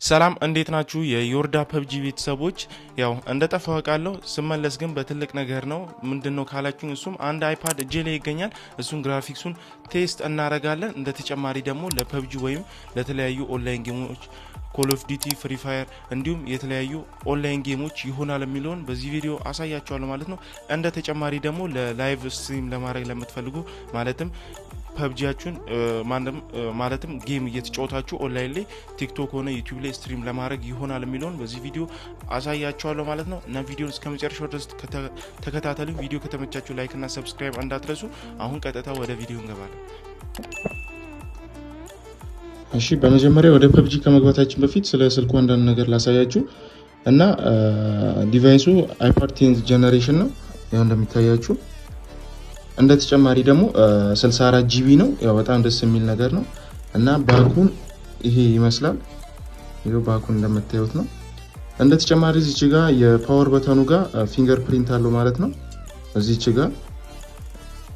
ሰላም እንዴት ናችሁ የዮርዳ ፐብጂ ቤተሰቦች? ያው እንደጠፋው ቃለው ስመለስ ግን በትልቅ ነገር ነው። ምንድነው ካላችሁኝ እሱም አንድ አይፓድ እጄ ላይ ይገኛል። እሱን ግራፊክሱን ቴስት እናረጋለን። እንደተጨማሪ ደግሞ ለፐብጂ ወይም ለተለያዩ ኦንላይን ጌሞች ኮል ኦፍ ዲቲ፣ ፍሪ ፋየር እንዲሁም የተለያዩ ኦንላይን ጌሞች ይሆናል የሚለውን በዚህ ቪዲዮ አሳያችኋለሁ ማለት ነው። እንደተጨማሪ ደግሞ ለላይቭ ስትሪም ለማድረግ ለምትፈልጉ ማለትም ፐብጂያችሁን ማለትም ጌም እየተጫወታችሁ ኦንላይን ላይ ቲክቶክ ሆነ ዩቲዩብ ላይ ስትሪም ለማድረግ ይሆናል የሚለውን በዚህ ቪዲዮ አሳያችኋለሁ ማለት ነው። እና ቪዲዮን እስከመጨረሻው ድረስ ተከታተሉ። ቪዲዮ ከተመቻችሁ ላይክ እና ሰብስክራይብ እንዳትረሱ። አሁን ቀጥታ ወደ ቪዲዮ እንገባለን። እሺ፣ በመጀመሪያ ወደ ፐብጂ ከመግባታችን በፊት ስለ ስልኩ አንዳንድ ነገር ላሳያችሁ እና ዲቫይሱ አይፓድ 10 ጄነሬሽን ነው። ያው እንደሚታያችሁ እንደተጨማሪ ደግሞ 64 ጂቢ ነው። ያው በጣም ደስ የሚል ነገር ነው እና ባኩን ይሄ ይመስላል። ይሄው ባኩን እንደምታዩት ነው። እንደተጨማሪ እዚች ጋር የፓወር በተኑ ጋር ፊንገር ፕሪንት አለው ማለት ነው እዚች ጋር።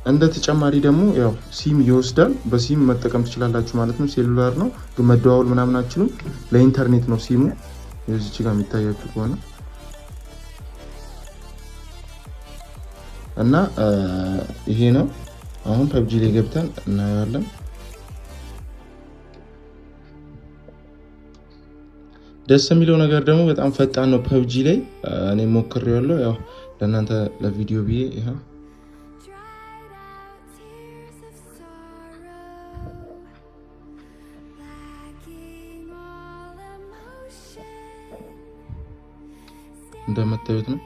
እንደተጨማሪ ደግሞ ያው ሲም ይወስዳል። በሲም መጠቀም ትችላላችሁ ማለት ነው። ሴሉላር ነው ግን መደዋወል ምናምን አትችሉም። ለኢንተርኔት ነው ሲሙ። እዚች ጋር የሚታያችሁ ከሆነ እና ይሄ ነው። አሁን ፐብጂ ላይ ገብተን እናያለን። ደስ የሚለው ነገር ደግሞ በጣም ፈጣን ነው ፐብጂ ላይ። እኔ ሞክሬዋለሁ ያው ለእናንተ ለቪዲዮ ብዬ ይሄ እንደምታዩት ነው።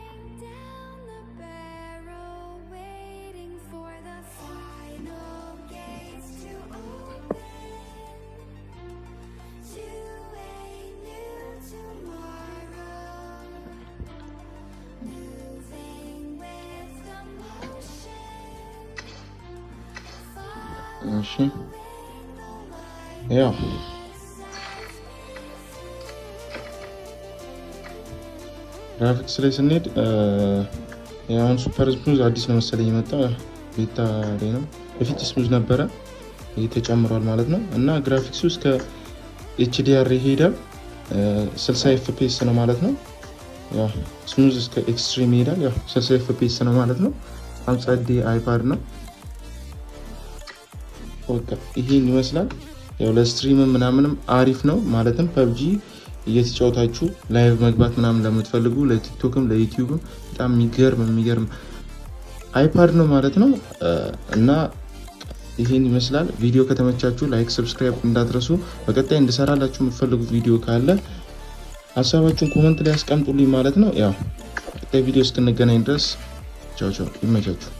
እሺ ያው ግራፊክስ ላይ ስንሄድ ያው ሱፐር ስሙዝ አዲስ ነው መሰለኝ የመጣው ቤታ ላይ ነው። በፊት ስሙዝ ነበረ ተጨምሯል ማለት ነው። እና ግራፊክሱ እስከ ኤችዲአር ይሄዳል 60 ኤፍፒኤስ ነው ማለት ነው። ያው ስሙዝ እስከ ኤክስትሪም ይሄዳል ያው 60 ኤፍፒኤስ ነው ማለት ነው። አምጻዲ አይፓድ ነው። ኦኬ ይሄን ይመስላል። ያው ለስትሪም ምናምንም አሪፍ ነው ማለትም ፐብጂ እየተጫወታችሁ ላይቭ መግባት ምናምን ለምትፈልጉ ለቲክቶክም ለዩቲዩብም በጣም የሚገርም አይፓድ ነው ማለት ነው። እና ይሄን ይመስላል። ቪዲዮ ከተመቻችሁ ላይክ ሰብስክራይብ እንዳትረሱ። በቀጣይ እንድሰራላችሁ የምትፈልጉት ቪዲዮ ካለ ሀሳባችሁን ኮሜንት ላይ አስቀምጡልኝ ማለት ነው። ያው ቀጣይ ቪዲዮ እስክንገናኝ ድረስ ቻው ቻው፣ ይመቻችሁ።